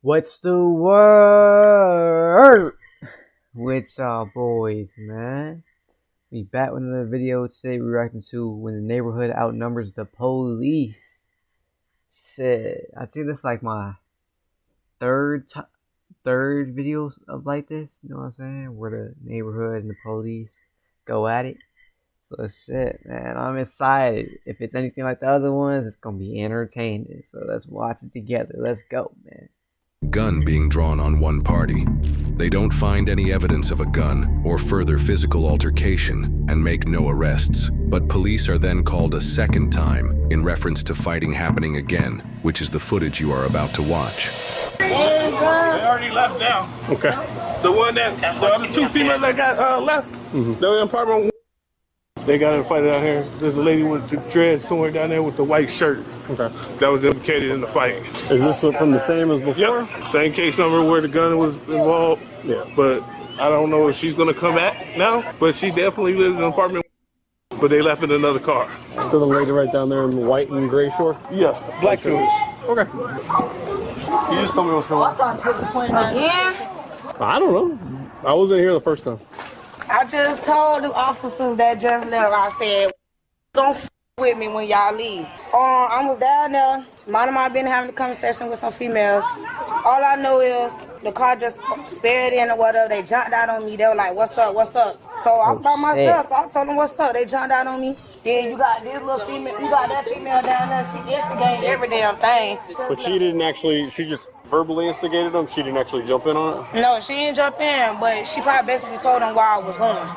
What's the word with y'all boys, man? We back with another video. Today we're reacting to when the neighborhood outnumbers the police. Shit, I think that's like my third video of like this. You know what I'm saying? Where the neighborhood and the police go at it. So shit, man, I'm excited. If it's anything like the other ones, it's gonna be entertaining. So let's watch it together. Let's go, man. Gun being drawn on one party. They don't find any evidence of a gun or further physical altercation and make no arrests, but police are then called a second time in reference to fighting happening again, which is the footage you are about to watch. They already left now. Okay. The other two females that got left, they're in apartment. They got in a fight out here. There's a lady with the dread somewhere down there with the white shirt. Okay. That was implicated in the fight. Is this from the same as before? Yep. Same case number where the gun was involved. Yeah. But I don't know if she's going to come back now, but she definitely lives in an apartment. But they left in another car. So the lady right down there in the white and gray shorts? Yeah, black shorts. Okay. You just told me what's going on. Again? I don't know. I wasn't here the first time. I just told the officers that just left, I said, don't f with me when y'all leave. I was down there, minding my business, having a conversation with some females. All I know is the car just sped in or whatever. They jumped out on me. They were like, what's up, what's up? So I'm by myself, so I told them what's up. They jumped out on me. Then you got this little female, you got that female down there. She instigated every damn thing. But she didn't actually, she just verbally instigated them? She didn't actually jump in on it? No, she didn't jump in, but she probably basically told them where I was going.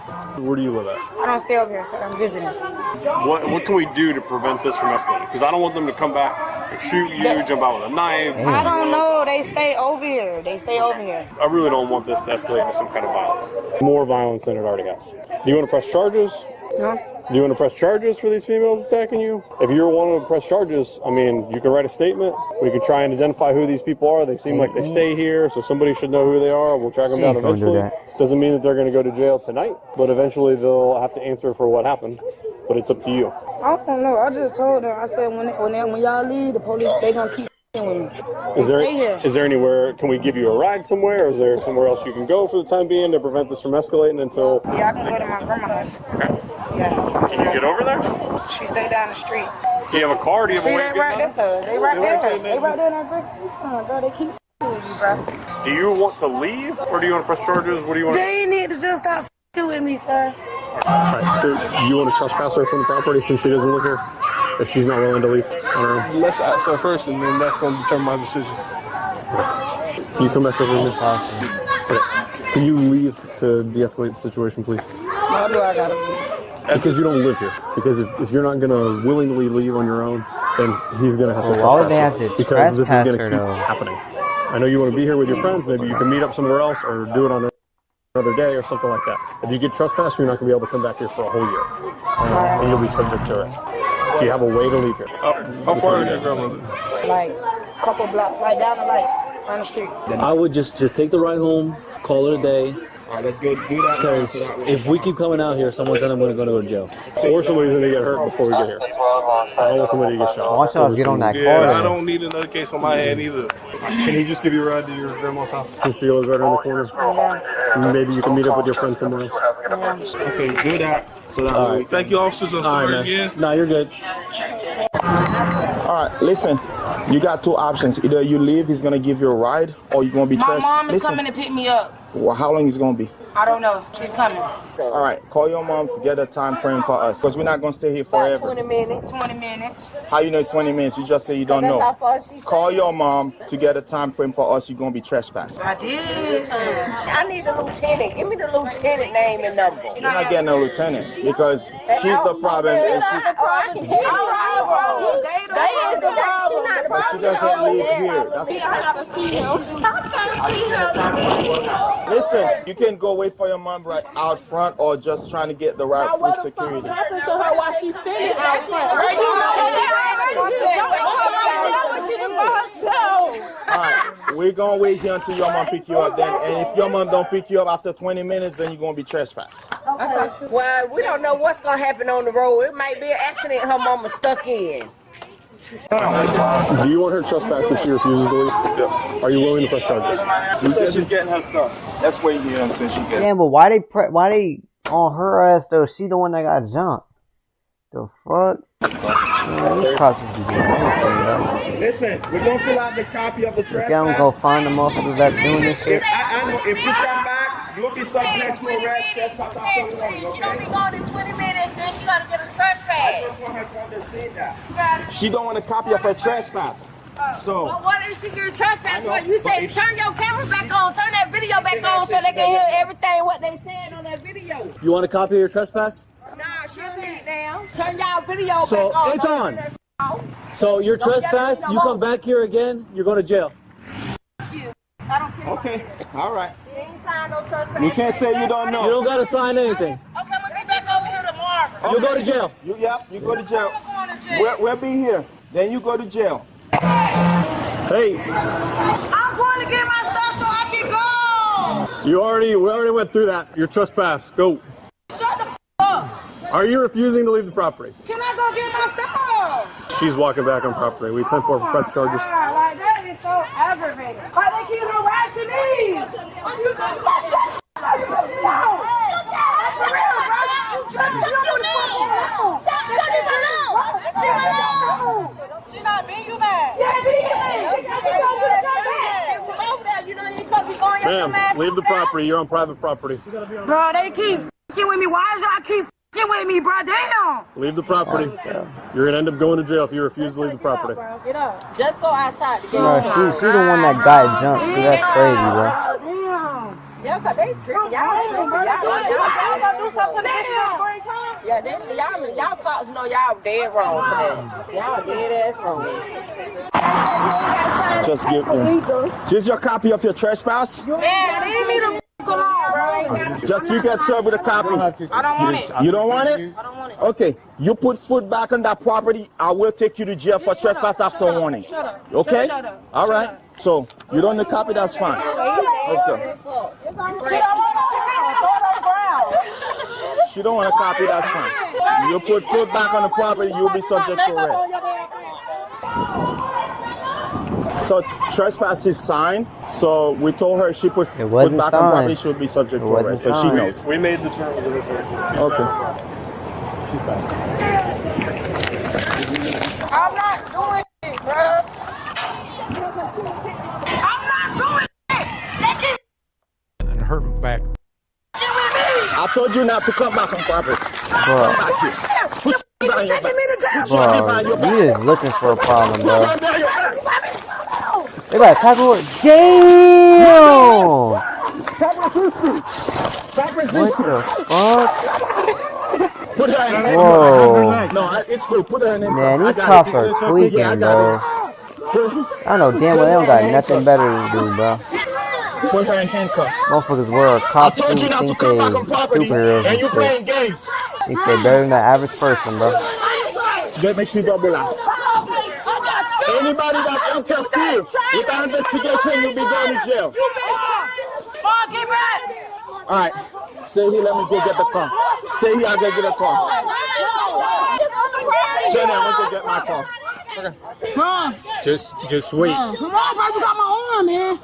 Where do you live at? I don't stay over here, so I'm visiting. What can we do to prevent this from escalating? Because I don't want them to come back and shoot you, jump out with a knife. I don't know. They stay over here. They stay over here. I really don't want this to escalate into some kind of violence. More violence than it already has. Do you want to press charges? No. Do you want to press charges for these females attacking you? If you're wanting to press charges, I mean, you can write a statement. We could try and identify who these people are. They seem like they stay here, so somebody should know who they are. We'll track them down eventually. Doesn't mean that they're going to go to jail tonight, but eventually they'll have to answer for what happened. But it's up to you. I don't know. I just told them. I said when y'all leave, the police, they going to keep with me. Is there anywhere, can we give you a ride somewhere, or is there somewhere else you can go for the time being to prevent this from escalating until... Yeah, I can go to my grandma's house. Okay. Yeah. Can you get over there? She stay down the street. Do you have a car? Do you have a way to get right there? They right there. They right there in that brick. Bro, they keep with you, bro. Do you want to leave, or do you want to press charges? What do you want? They need to just stop with me, sir. Alright, so you want to trespass her from the property since she doesn't live here? If she's not willing to leave on her own? Let's ask her first, and then that's going to determine my decision. Can you come back over to me? Okay. Can you leave to de-escalate the situation, please? Why do I gotta leave? Because you don't live here. Because if you're not going to willingly leave on your own, then he's going to have to trespass her. Because this is going to keep happening. I know you want to be here with your friends. Maybe you can meet up somewhere else or do it on another day or something like that. If you get trespassed, you're not going to be able to come back here for a whole year. And you'll be subject to arrest. Do you have a way to leave here? How far is your grandmother? Like a couple blocks, like down the on the street. I would just take the ride home, call it a day. All right, let's go do that. Because if we keep coming out here, someone's going to go to jail. Or somebody's going to get hurt before we get here. I don't want somebody to get shot. Watch out, get on that car. Yeah, I don't need another case on my head either. Can he just give you a ride to your grandma's house? Since she lives right around the corner. Yeah. Maybe you can meet up with your friend somewhere else. Yeah. Okay, do that. So that thank you, officers. I'm sorry again. No, you're good. All right, listen. You got two options. Either you leave, he's gonna give you a ride, or you're gonna be My mom is coming to pick me up. Well, how long is it gonna be? I don't know. She's coming. All right, call your mom, get a time frame for us, because we're not gonna stay here forever. 20 minutes. 20 minutes. How you know it's 20 minutes? You just say you don't know. Call your mom to get a time frame for us. You're gonna be trespassed. I did. I need a lieutenant. Give me the lieutenant name and number. You're not getting a lieutenant because she's the problem, and but she doesn't live here. Listen, you can go wait for your mom right out front, or just trying to get the right food security. What happened to her while she's standing out front? Alright, we're gonna wait here until your mom pick you up then, and if your mom don't pick you up after 20 minutes, then you're gonna be trespassed. Okay. Well, we don't know what's gonna happen on the road. It might be an accident her mama stuck in. Do you want her trespassed if she refuses to leave? Yeah. Are you willing to press charges? She said she's getting her stuff. That's where you know since she gets. Yeah, but why they on her ass though? She the one that got jumped. The fuck? Man, these cops just be doing anything, bro. Listen, we're gonna fill out the copy of the If trespass. y'all don't go find the motherfuckers that doing this shit. I know if you come back, you'll be subject to arrest. Trespass after warning, She don't be gone in 20 minutes, then she gotta get a trespass. I just want her to understand that. She don't want a copy of her trespass. So. Well, what is she getting trespass for? You say turn your camera back on, turn that video back on so they can hear everything what they said on that video. You want a copy of your trespass? Nah, she'll need it down. Turn y'all video So back on. it's on. So you're trespass, you come back here again, you're going to jail. I don't care. Okay, all right. You ain't signed no trespass. You can't say you don't know. You don't got to sign anything. Okay, I'm gonna be back over here tomorrow. You'll go to jail. You go to jail. We'll be here. Then you go to jail. Hey, I'm going to get my stuff so I can go. we already went through that. You're trespassed. Go. Shut the f up. Are you refusing to leave the property? Can I go get my stuff? She's walking back on property. We sent for press charges. Like, that is so aggravating. Why they keep harassing me? What you gonna do? She's not being you mad. Ma'am, leave the property. You're on private property. Bro, they keep f***ing with me. Why is y'all keep f***ing with me, bro? Damn. Leave the property. You're gonna end up going to jail if you refuse to leave the property. Get up. Just go outside to get Bro, she the one that got jumped. See, that's crazy, bro. Damn. Yeah, cause they tripping. Y'all gonna do something to yeah, y'all cops know y'all dead wrong for that. Y'all dead ass wrong. Just give me. Here's your copy of your trespass. Man, leave me the f*** alone, bro. Just you get served with a copy. I don't want it. You don't want it? I don't want it. Okay. You put foot back on that property. I will take you to jail for trespass after warning. Shut up. Okay? Shut up. All right. So you don't need a copy. That's fine. Let's go. She don't want a copy. That's fine. You put foot back on the property. You'll be subject to arrest. So trespass is signed. So we told her she put foot wasn't back on signed. property. She'll be subject to arrest. So she knows. We made the terms of it. Okay. I'm not doing it, bro. I'm not doing it. They keep and hurt back. I told you not to come back on property. Bro, bro, you just looking for a problem, bro. They about to tackle her. Damn! What the fuck? Put her in the Whoa. No, it's cool. Put her in the Man, these cops are tweaking, bro. I know damn well they don't got nothing better to do, bro. Put her in handcuffs. Motherfuckers wear a cop suit, told you not to think come they back on property, superheroes and you and playing shit. games. Think they better than the average person, bro. That makes you double out. Anybody that interferes with our investigation will be going to jail. All right, stay here. Let me go get the car. Stay here. I'll go get a car. Jenny, I'm going to get my car. Bro, Just wait. come on, bro. You got my arm, man.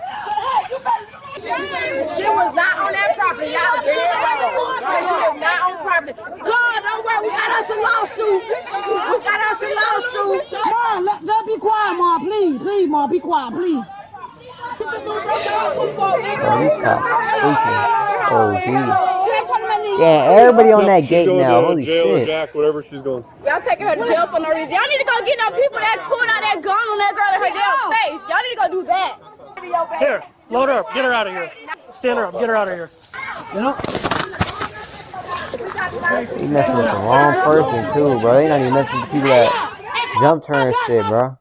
She was not on that property. Y'all dead wrong. She was not on property. God, don't worry. We got us a lawsuit. Mom, let be quiet, Mom. Please, Mom, be quiet, please. Bro, these cops tweaking. Oh, geez. Yeah, everybody on that gate now. Holy shit. Jack, whatever she's going. Y'all taking her to jail for no reason. Y'all need to go get them people that pulled out that gun on that girl in her damn face. Y'all need to go do that. Here, load her up. Get her out of here. Stand her up. Get her out of here. You know? You messing with the wrong person, too, bro. They not even messing with the people that jumped her and shit, bro.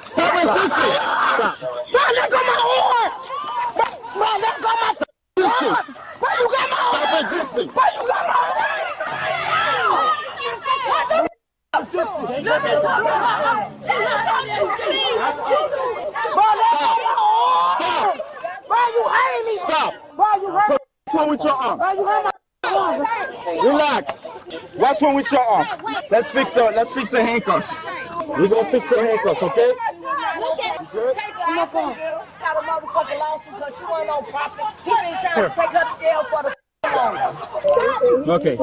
Stop resisting. Stop. Bro, let go my arm. Bro, let go my arm. Bro, you got my arm. Stop resisting. Bro, you got my arm. What the Stop. Bro, you hurt me. Bro, you hurt me. What's wrong with your arm? Bro, you hurt my arm, Relax. What's wrong with your arm? Let's fix the handcuffs. We gonna fix the handcuffs, okay? Good? My phone. Got a motherfucking lawsuit because she wasn't on property. He been trying to take her to jail for the Okay.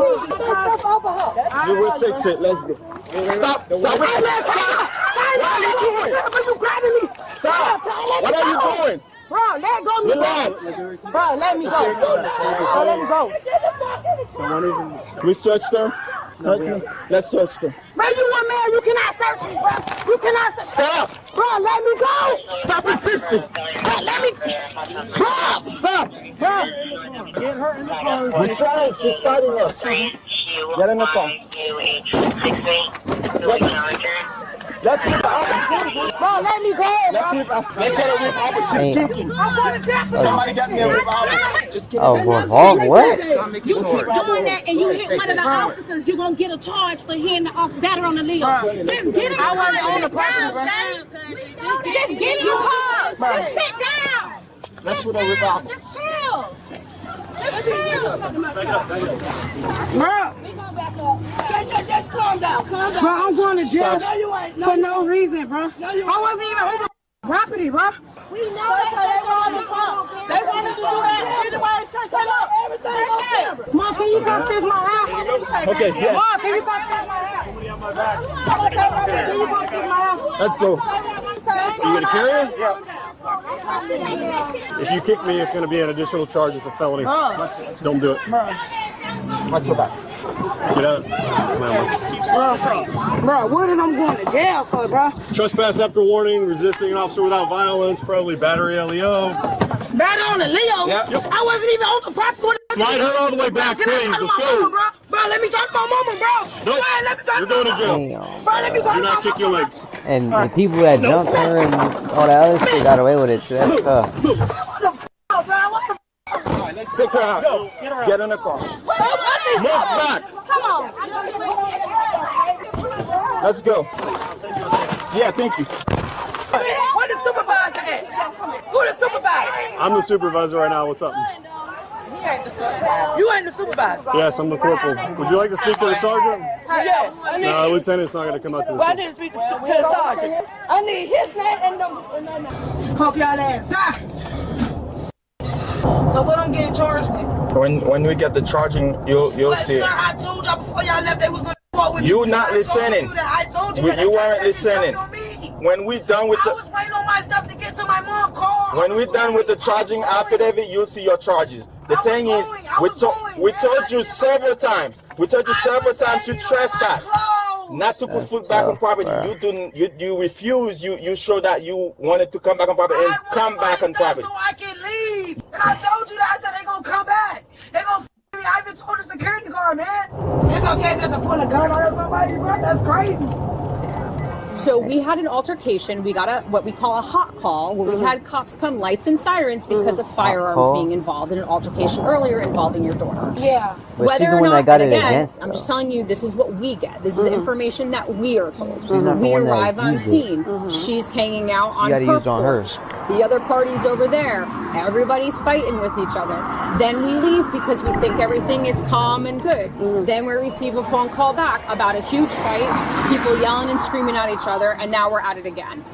You will fix it. Let's go. Stop. Stop. What are you doing? Stop. What are you doing? Bro, let go. Relax. Bro, let me go. Let me go. We searched them. Let's search them. Bro, you one man. You cannot search me, bro. You cannot search. Stop. Bro, let me go. Stop insisting. Bro, let me. Stop. Stop. Bro. We're trying. She's fighting us. Get in the car. Let's rip out. Bro, let me go. Let's get a rip out. She's kicking. Somebody got me a rip out. Just kidding. Oh, what? You keep doing that and you hit one of the officers, you're going to get a charge for hitting the batter on the Leo. Just get in the car and sit down, Shay. Just get in the car. Just sit down. Let's put a rip out. Just chill. Just chill. Bro. Just calm down. Calm down. Bro, I'm going to jail No, for no reason, bro. I wasn't even on the property, bro. We know that they wanted to do that. Anybody say, look, everything okay. Mom, can you come fix my house? Okay, yeah. Mom, can you come fix my house? Can you come fix my house? Let's go. You gonna carry him? Yeah. If you kick me, it's gonna be an additional charge. It's a felony. Don't do it. Watch your back. Get out. Bro, what is I'm going to jail for, bro? Trespass after warning, resisting an officer without violence, probably battery LEO. Battery on the Leo? Yeah. I wasn't even on the property. Slide her all the way back, please. Let's go. Bro, let me talk to my mama, bro. Nope. Bro, let me talk You're to going to my jail. Bro, let me talk Do to not my kick your mama. legs. And the people that jumped her and all that other shit got away with it, so that's tough. What the f***, bro? What the All right, let's take her out. Get in the car. Move back. Come on. Let's go. Yeah, thank you. Where the supervisor at? Who the supervisor? I'm the supervisor right now. What's up? You ain't the supervisor. Yes, I'm the corporal. Would you like to speak to the sergeant? Yes. No, lieutenant's not going to come out to the I scene. need to speak to the sergeant. I need his name and number. Hope y'all ass die. So what I'm getting charged with? When we get the charging, you'll see Sir, it. I told y'all before y'all left they was gonna go with You not listening. I told you. You weren't listening. When we done with I was waiting on my stuff to get to my mom's car. when we done with the charging affidavit, you'll see your charges. The thing is, we told you several times. We told you several times to trespass, not to put foot back on property. You didn't. You refused. You showed that you wanted to come back on property and come back on property. So I can leave. And I told you that. I said they gonna come back. They gonna f me. I even told the security guard, man. It's okay just to pull a gun on somebody, bro. That's crazy. So we had an altercation. We got what we call a hot call, where we had cops come, lights and sirens, because of firearms being involved in an altercation earlier involving your daughter. Yeah. Whether or not, and again, I'm just telling you, this is what we get. This is the information that we are told. We arrive on scene. She's hanging out on her porch. The other party's over there. Everybody's fighting with each other. Then we leave because we think everything is calm and good. Then we receive a phone call back about a huge fight, people yelling and screaming at each other, and now we're at it again.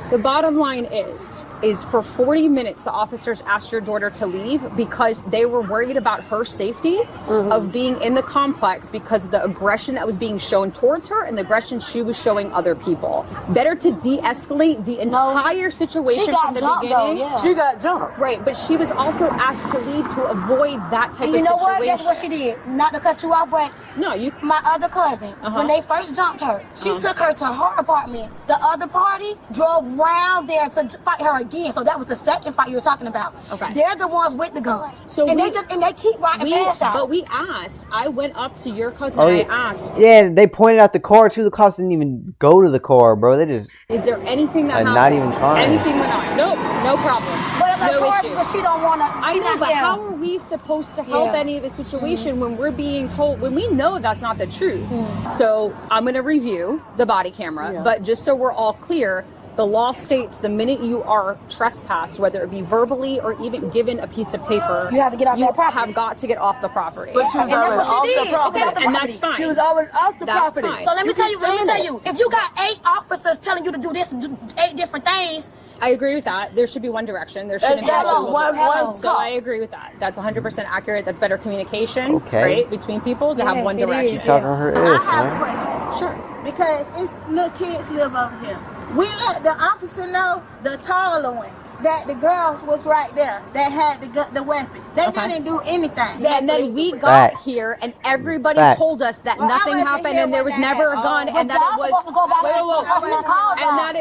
The bottom line is for 40 minutes the officers asked your daughter to leave because they were worried about her safety of being in the complex because of the aggression that was being shown towards her and the aggression she was showing other people. Better to de-escalate the entire situation from the beginning. She got jumped. Right, but she was also asked to leave to avoid that type of situation. You know what? That's what she did. Not to cut you off, but my other cousin, when they first jumped her, she took her to her apartment. The other party drove round there to fight her again. So that was the second fight you were talking about. Okay. They're the ones with the gun. So they keep riding past y'all. But we asked. I went up to your cousin and I asked. Yeah, they pointed out the car too. The cops didn't even go to the car, bro. They just. Is there anything that happened? Not even trying. Anything went on? Nope, no problem. But no issue. But she don't want to. I know, but how are we supposed to help any of the situation when we're being told, when we know that's not the truth? So I'm going to review the body camera, but just so we're all clear, The law states the minute you are trespassed, whether it be verbally or even given a piece of paper, you have to get off the property. Have got to get off the property. But she was already off the property. And that's fine. She was already off the That's property. fine. So let me tell you, if you got 8 officers telling you to do this, do 8 different things. I agree with that. There should be one direction. There shouldn't be multiple. So I agree with that. That's 100% accurate. That's better communication, right, between people to have one direction. I have a question. Sure. Because it's little kids live over here. We let the officer know, the taller one, that the girls was right there that had the weapon. They didn't do anything. And then we got here and everybody told us that nothing happened and there was never a gun and that it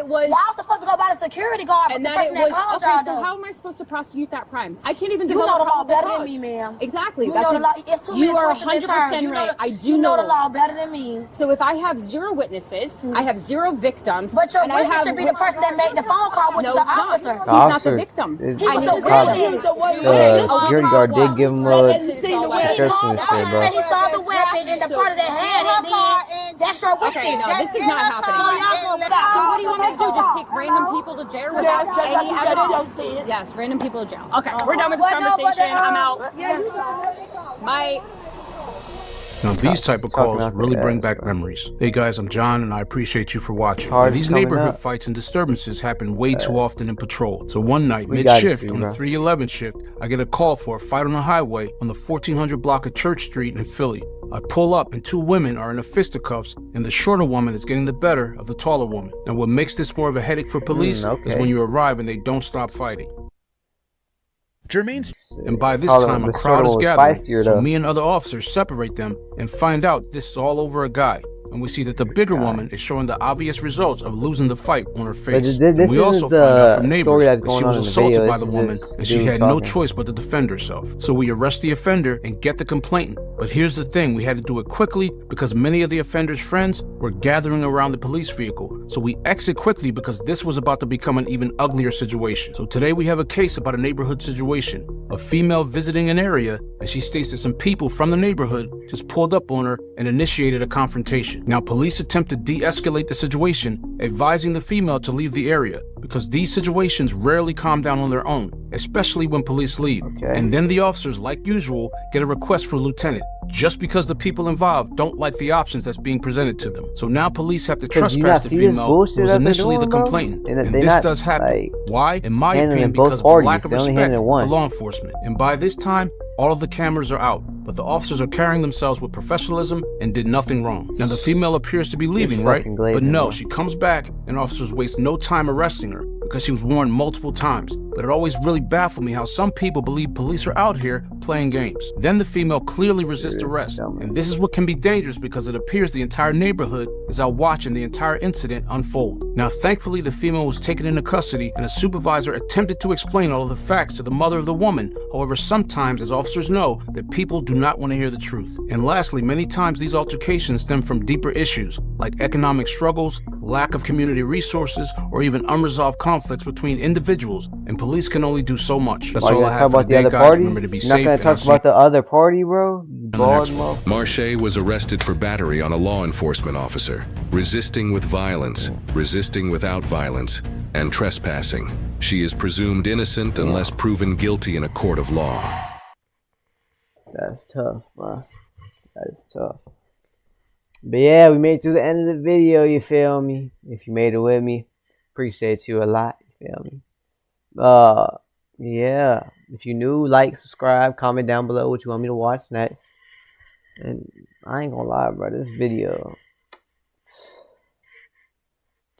was y'all supposed to go by the security guard and that it was okay. So how am I supposed to prosecute that crime? I can't even develop you know the law better cause. Than me, ma'am. Exactly. You know the law. It's too you many are twists and 100% turns. right. I do you know the law better than me. So if I have 0 witnesses, I have 0 victims. But your witness should be the person that made the phone call, which is the officer. He's not the victim. He was the witness. The security guard did give him a description and shit, bro. He saw the weapon in the part of the head, and that's your witness. Okay, no, this is not happening. So what do you want me to do? Just take random people to jail without any evidence? Yes, random people to jail. Okay, we're done with this conversation. I'm out. Bye. Now, these type of calls really bring back memories. Hey guys, I'm John, and I appreciate you for watching. Now, these neighborhood fights and disturbances happen way too often in patrol. So one night, mid-shift, on the 311 shift, I get a call for a fight on the highway on the 1400 block of Church Street in Philly. I pull up, and 2 women are in a fisticuffs, and the shorter woman is getting the better of the taller woman. Now, what makes this more of a headache for police is when you arrive and they don't stop fighting. And by this time, a crowd is gathering, so me and other officers separate them and find out this is all over a guy. And we see that the bigger woman is showing the obvious results of losing the fight on her face. We also find out from neighbors that she was assaulted by the woman and she had no choice but to defend herself. So we arrest the offender and get the complainant. But here's the thing, we had to do it quickly because many of the offender's friends were gathering around the police vehicle. So we exit quickly because this was about to become an even uglier situation. So today we have a case about a neighborhood situation. A female visiting an area, and she states that some people from the neighborhood just pulled up on her and initiated a confrontation. Now, police attempt to de-escalate the situation, advising the female to leave the area because these situations rarely calm down on their own, especially when police leave. And then the officers, like usual, get a request for a lieutenant, just because the people involved don't like the options that's being presented to them. So now police have to trespass the female who was initially the complainant. And this does happen. Why? In my opinion, because of a lack of respect for law enforcement. And by this time, all of the cameras are out, but the officers are carrying themselves with professionalism and did nothing wrong. Now the female appears to be leaving, right? But no, she comes back and officers waste no time arresting her because she was warned multiple times. But it always really baffled me how some people believe police are out here playing games. Then the female clearly resists arrest. And this is what can be dangerous because it appears the entire neighborhood is out watching the entire incident unfold. Now thankfully the female was taken into custody and a supervisor attempted to explain all of the facts to the mother of the woman. However, sometimes, as officers know, that people do not want to hear the truth. And lastly, many times these altercations stem from deeper issues like economic struggles, lack of community resources, or even unresolved conflicts between individuals, and police can only do so much. That's all I have for today, guys. Remember to be safe. You're not gonna talk about the other party, bro? Marche was arrested for battery on a law enforcement officer, resisting with violence, resisting without violence, and trespassing. She is presumed innocent unless proven guilty in a court of law. That's tough, man. That is tough. But yeah, we made it through the end of the video, you feel me? If you made it with me, appreciate you a lot, you feel me? Yeah, if you're new, like, subscribe, comment down below what you want me to watch next. And I ain't gonna lie, bro, this video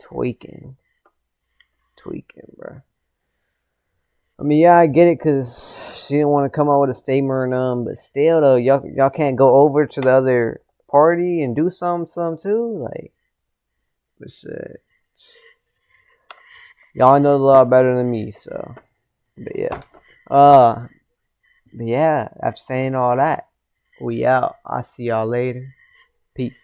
tweaking, bro. I mean, yeah, I get it, cause she didn't want to come out with a statement or none, but still, though, y'all can't go over to the other party and do some too, like, but shit, y'all know the law better than me, so, but yeah, after saying all that, we out. I'll see y'all later. Peace.